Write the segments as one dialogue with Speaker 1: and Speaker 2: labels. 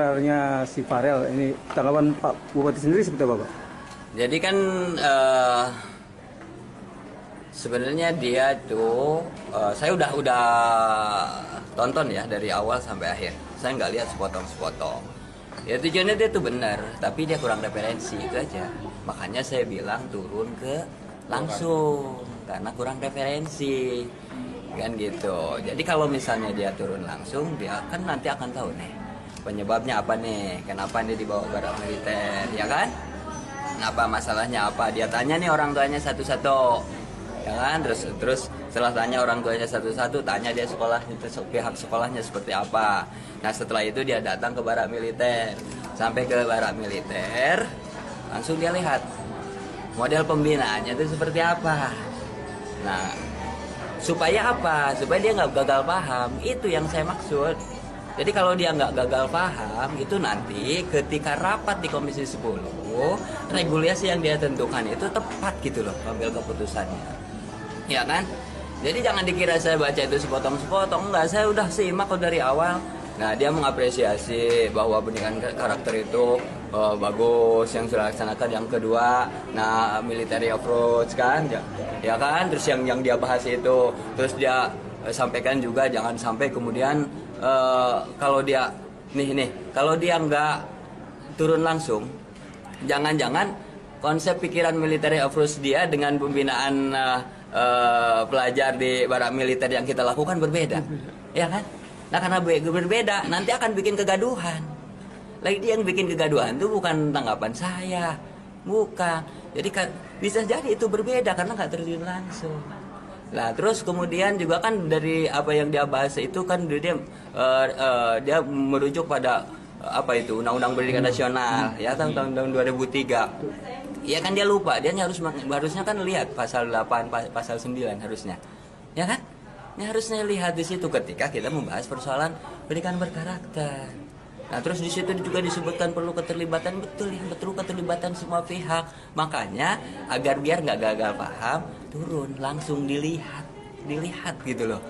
Speaker 1: beredarnya si Farel ini, tanggapan Pak Bupati sendiri seperti apa, Pak?
Speaker 2: Jadi kan sebenarnya dia tuh saya udah tonton ya dari awal sampai akhir. Saya nggak lihat sepotong-sepotong. Ya tujuannya dia tuh benar, tapi dia kurang referensi itu aja. Makanya saya bilang turun ke langsung karena kurang referensi kan gitu. Jadi kalau misalnya dia turun langsung, dia kan nanti akan tahu nih penyebabnya apa nih, kenapa dia dibawa ke barak militer, ya kan? Kenapa masalahnya apa? Dia tanya nih orang tuanya satu-satu, ya kan? Terus setelah tanya orang tuanya satu-satu, tanya dia pihak sekolahnya seperti apa. Nah setelah itu dia datang ke barak militer, sampai ke barak militer, langsung dia lihat model pembinaannya itu seperti apa. Nah supaya apa? Supaya dia nggak gagal paham. Itu yang saya maksud. Jadi kalau dia nggak gagal paham, itu nanti ketika rapat di Komisi 10, regulasi yang dia tentukan itu tepat gitu loh, ambil keputusannya. Ya kan? Jadi jangan dikira saya baca itu sepotong-sepotong. Enggak, saya udah simak kok dari awal. Nah, dia mengapresiasi bahwa pendidikan karakter itu bagus yang sudah laksanakan. Yang kedua, nah military approach kan, ya kan. Terus yang dia bahas itu, terus dia sampaikan juga jangan sampai kemudian kalau dia kalau dia nggak turun langsung, jangan-jangan konsep pikiran military approach dia dengan pembinaan pelajar di barak militer yang kita lakukan berbeda, ya kan? Nah karena berbeda nanti akan bikin kegaduhan. Lagi yang bikin kegaduhan itu bukan tanggapan saya, bukan. Jadi kan bisa jadi itu berbeda karena nggak terjun langsung. Nah terus kemudian juga kan dari apa yang dia bahas itu kan dia merujuk pada apa itu Undang-Undang Pendidikan Nasional ya tahun 2003. Ya kan dia lupa, dia harusnya kan lihat pasal 8 pasal 9 harusnya. Ya kan? Ini harusnya lihat di situ ketika kita membahas persoalan pendidikan berkarakter. Nah, terus di situ juga disebutkan perlu keterlibatan, betul keterlibatan semua pihak. Makanya agar biar nggak gagal paham, turun langsung dilihat gitu loh.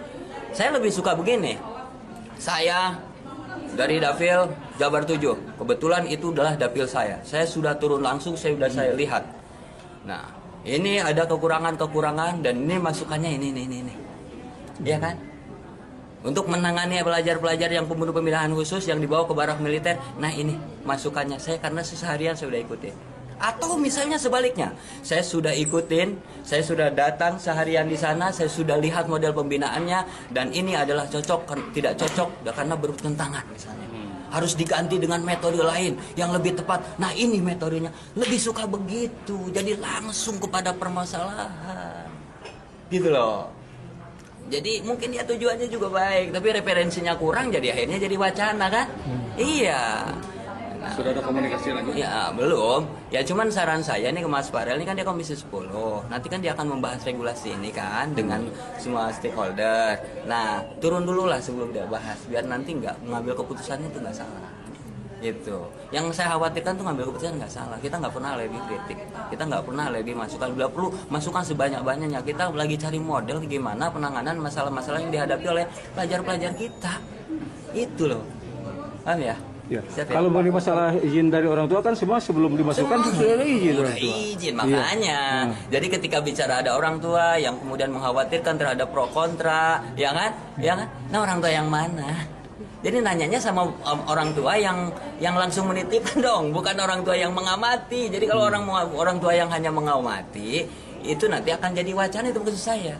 Speaker 2: Saya lebih suka begini. Saya dari Dapil Jabar 7. Kebetulan itu adalah dapil saya. Saya sudah turun langsung, saya lihat. Nah, ini ada kekurangan dan ini masukannya ini. Ya kan? Untuk menangani pelajar-pelajar yang pembunuh pembinaan khusus yang dibawa ke barak militer. Nah, ini masukannya saya karena seharian saya sudah ikutin. Atau misalnya sebaliknya, saya sudah ikutin, saya sudah datang seharian di sana, saya sudah lihat model pembinaannya dan ini adalah cocok, tidak cocok karena bertentangan misalnya. Harus diganti dengan metode lain yang lebih tepat. Nah, ini metodenya. Lebih suka begitu. Jadi langsung kepada permasalahan. Gitu loh. Jadi mungkin ya tujuannya juga baik, tapi referensinya kurang jadi akhirnya jadi wacana kan? Iya. Nah,
Speaker 1: sudah ada komunikasi lagi?
Speaker 2: Ya belum. Ya cuman saran saya nih ke Mas Farel ini kan dia Komisi 10. Nanti kan dia akan membahas regulasi ini kan dengan semua stakeholder. Nah turun dulu lah sebelum dia bahas biar nanti nggak mengambil keputusannya itu nggak salah. Gitu. Yang saya khawatirkan tuh ngambil keputusan nggak salah. Kita nggak pernah lebih kritik, kita nggak pernah lebih masukan. Bila perlu masukan sebanyak-banyaknya. Kita lagi cari model gimana penanganan masalah-masalah yang dihadapi oleh pelajar-pelajar kita. Itu loh, paham ya?
Speaker 1: Ya. Kalau mengenai masalah izin dari orang tua kan semua sebelum dimasukkan sudah ada izin orang tua.
Speaker 2: Izin makanya. Jadi ketika bicara ada orang tua yang kemudian mengkhawatirkan terhadap pro kontra, ya kan? Ya kan? Nah orang tua yang mana? Jadi nanyanya sama orang tua yang langsung menitipkan dong, bukan orang tua yang mengamati. Jadi kalau orang tua yang hanya mengamati, itu nanti akan jadi wacana itu khusus saya.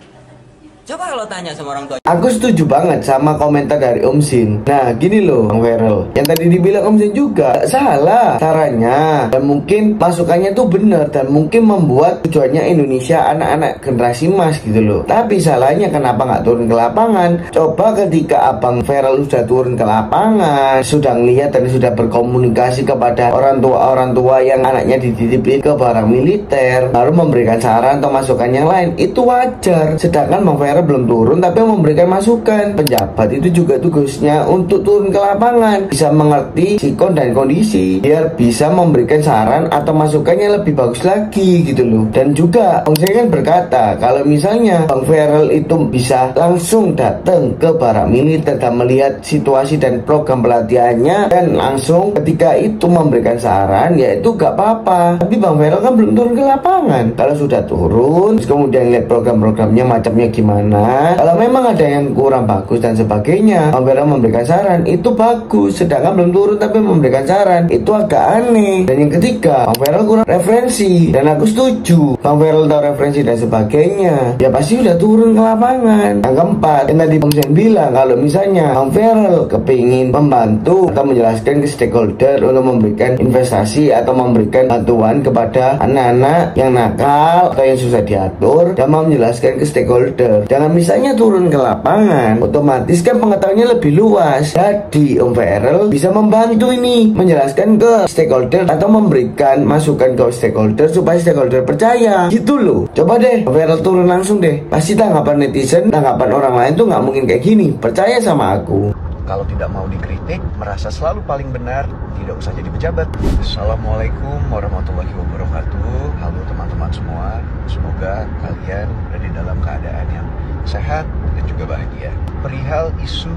Speaker 2: Coba kalau tanya sama orang tua.
Speaker 3: Aku setuju banget sama komentar dari Om Sin. Nah gini loh Bang Farel, yang tadi dibilang Om Sin juga salah caranya. Dan mungkin masukannya tuh benar dan mungkin membuat tujuannya Indonesia anak-anak generasi emas gitu loh. Tapi salahnya kenapa nggak turun ke lapangan? Coba ketika Abang Farel sudah turun ke lapangan, sudah ngelihat dan sudah berkomunikasi kepada orang tua yang anaknya dititipin ke barak militer, baru memberikan saran atau masukan yang lain, itu wajar. Sedangkan Bang Farel sementara belum turun tapi memberikan masukan. Pejabat itu juga tugasnya untuk turun ke lapangan, bisa mengerti sikon dan kondisi, biar bisa memberikan saran atau masukannya lebih bagus lagi gitu loh. Dan juga Bang saya kan berkata kalau misalnya Bang Feral itu bisa langsung datang ke barak militer dan melihat situasi dan program pelatihannya, dan langsung ketika itu memberikan saran, ya itu gak apa-apa. Tapi Bang Feral kan belum turun ke lapangan. Kalau sudah turun, terus kemudian lihat program-programnya macamnya gimana, kalau memang ada yang kurang bagus dan sebagainya, Bang Feral memberikan saran, itu bagus. Sedangkan belum turun tapi memberikan saran, itu agak aneh. Dan yang ketiga, Bang Feral kurang referensi, dan aku setuju Bang Feral tahu referensi dan sebagainya, ya pasti udah turun ke lapangan. Yang keempat, yang tadi Bang Sen bilang, kalau misalnya Bang Feral kepingin membantu atau menjelaskan ke stakeholder untuk memberikan investasi atau memberikan bantuan kepada anak-anak yang nakal atau yang susah diatur, dan mau menjelaskan ke stakeholder, jangan misalnya turun ke lapangan, otomatis kan pengetahuannya lebih luas. Jadi Om Feral bisa membantu ini, menjelaskan ke stakeholder atau memberikan masukan ke stakeholder supaya stakeholder percaya gitu loh. Coba deh Om Feral turun langsung deh, pasti tanggapan netizen, tanggapan orang lain tuh nggak mungkin kayak gini, percaya sama aku.
Speaker 4: Kalau tidak mau dikritik, merasa selalu paling benar, tidak usah jadi pejabat. Assalamualaikum warahmatullahi wabarakatuh. Halo teman-teman semua, semoga kalian berada dalam keadaan yang sehat dan juga bahagia. Perihal isu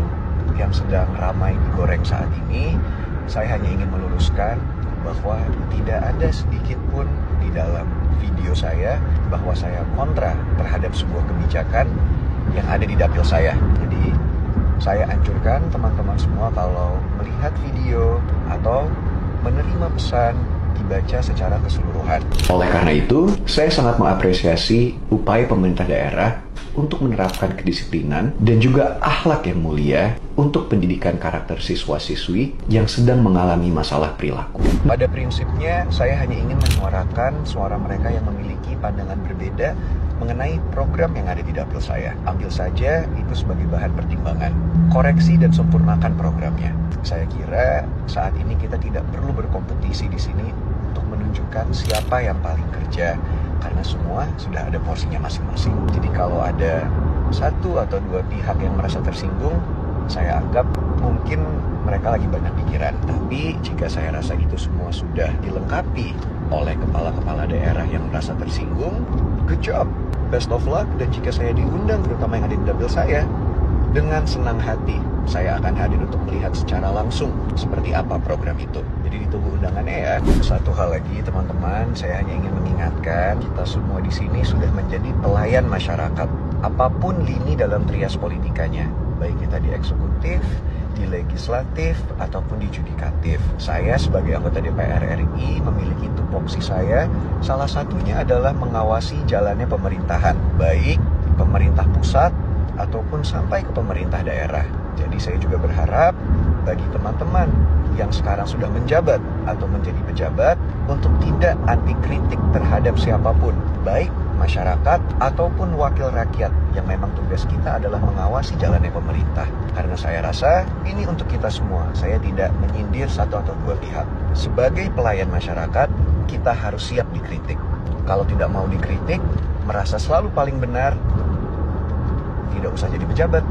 Speaker 4: yang sedang ramai digoreng saat ini, saya hanya ingin meluruskan bahwa tidak ada sedikit pun di dalam video saya bahwa saya kontra terhadap sebuah kebijakan yang ada di dapil saya. Jadi saya anjurkan teman-teman semua kalau melihat video atau menerima pesan dibaca secara keseluruhan. Oleh karena itu, saya sangat mengapresiasi upaya pemerintah daerah untuk menerapkan kedisiplinan dan juga akhlak yang mulia untuk pendidikan karakter siswa-siswi yang sedang mengalami masalah perilaku. Pada prinsipnya, saya hanya ingin menyuarakan suara mereka yang memiliki pandangan berbeda mengenai program yang ada di dapil saya. Ambil saja itu sebagai bahan pertimbangan. Koreksi dan sempurnakan programnya. Saya kira saat ini kita tidak perlu berkompetisi di sini untuk menunjukkan siapa yang paling kerja, karena semua sudah ada porsinya masing-masing. Jadi kalau ada satu atau dua pihak yang merasa tersinggung, saya anggap mungkin mereka lagi banyak pikiran. Tapi jika saya rasa itu semua sudah dilengkapi oleh kepala-kepala daerah yang merasa tersinggung, good job, best of luck. Dan jika saya diundang, terutama yang ada di dapil saya, dengan senang hati saya akan hadir untuk melihat secara langsung seperti apa program itu. Jadi ditunggu undangannya ya. Satu hal lagi teman-teman, saya hanya ingin mengingatkan kita semua di sini sudah menjadi pelayan masyarakat. Apapun lini dalam trias politikanya, baik kita di eksekutif, di legislatif, ataupun di judikatif. Saya sebagai anggota DPR RI memiliki tupoksi saya, salah satunya adalah mengawasi jalannya pemerintahan, baik pemerintah pusat ataupun sampai ke pemerintah daerah. Jadi saya juga berharap bagi teman-teman yang sekarang sudah menjabat atau menjadi pejabat untuk tidak anti kritik terhadap siapapun, baik masyarakat ataupun wakil rakyat, yang memang tugas kita adalah mengawasi jalannya pemerintah. Karena saya rasa ini untuk kita semua. Saya tidak menyindir satu atau dua pihak. Sebagai pelayan masyarakat, kita harus siap dikritik. Kalau tidak mau dikritik, merasa selalu paling benar, tidak usah jadi pejabat.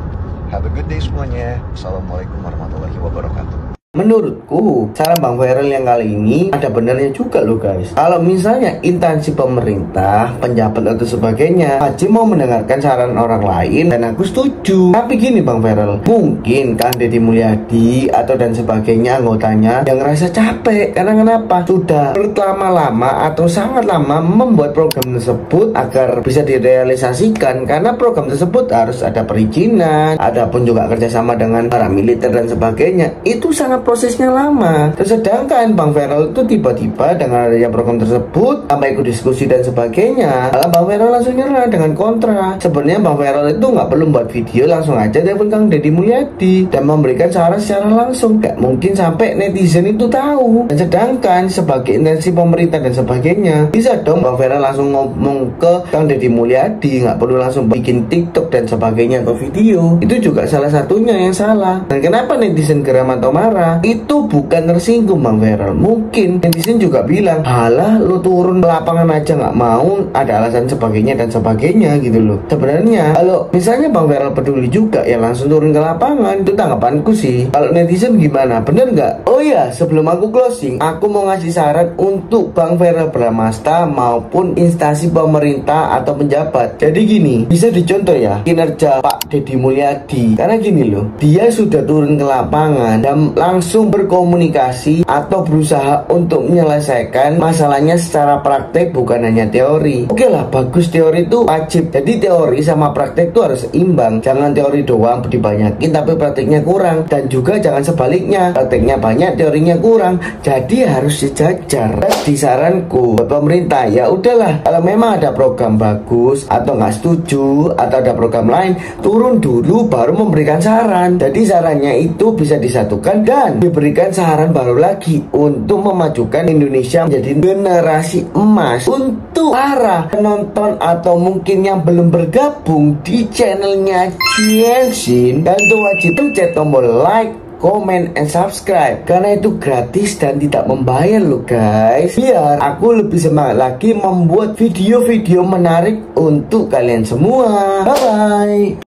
Speaker 4: Have a good day semuanya. Assalamualaikum warahmatullahi wabarakatuh.
Speaker 3: Menurutku, saran Bang Feral yang kali ini ada benarnya juga loh guys. Kalau misalnya instansi pemerintah, penjabat atau sebagainya wajib mau mendengarkan saran orang lain, dan aku setuju. Tapi gini Bang Feral, mungkin Kang Deddy Mulyadi atau dan sebagainya anggotanya yang ngerasa capek. Karena kenapa? Sudah berlama-lama atau sangat lama membuat program tersebut agar bisa direalisasikan. Karena program tersebut harus ada perizinan, ada pun juga kerjasama dengan para militer dan sebagainya. Itu sangat prosesnya lama. Sedangkan Bang Feral itu tiba-tiba dengan adanya program tersebut sampai ikut diskusi dan sebagainya, malah Bang Feral langsung nyerah dengan kontra. Sebenarnya Bang Feral itu nggak perlu buat video, langsung aja telepon Kang Deddy Mulyadi dan memberikan saran secara langsung. Gak mungkin sampai netizen itu tahu. Dan sedangkan sebagai instansi pemerintah dan sebagainya, bisa dong Bang Feral langsung ngomong ke Kang Deddy Mulyadi, nggak perlu langsung bikin TikTok dan sebagainya atau video. Itu juga salah satunya yang salah. Dan kenapa netizen geram atau marah? Masta itu bukan tersinggung Bang Feral. Mungkin netizen juga bilang, halah lu turun ke lapangan aja nggak mau, ada alasan sebagainya dan sebagainya gitu loh. Sebenarnya kalau misalnya Bang Feral peduli juga ya langsung turun ke lapangan. Itu tanggapanku sih. Kalau netizen gimana, bener nggak? Oh ya, sebelum aku closing, aku mau ngasih saran untuk Bang Feral Bramasta maupun instansi pemerintah atau penjabat. Jadi gini, bisa dicontoh ya kinerja Pak Deddy Mulyadi. Karena gini loh, dia sudah turun ke lapangan dan langsung berkomunikasi atau berusaha untuk menyelesaikan masalahnya secara praktek, bukan hanya teori. Oke lah, bagus, teori itu wajib. Jadi teori sama praktek itu harus imbang. Jangan teori doang dibanyakin tapi prakteknya kurang, dan juga jangan sebaliknya, prakteknya banyak teorinya kurang. Jadi harus sejajar. Di saranku buat pemerintah, ya udahlah, kalau memang ada program bagus atau nggak setuju atau ada program lain, turun dulu baru memberikan saran. Jadi sarannya itu bisa disatukan dan diberikan saran baru lagi untuk memajukan Indonesia menjadi generasi emas. Untuk para penonton atau mungkin yang belum bergabung di channelnya Ciensin, dan tuh wajib pencet tombol like, comment, and subscribe karena itu gratis dan tidak membayar loh guys, biar aku lebih semangat lagi membuat video-video menarik untuk kalian semua. Bye bye.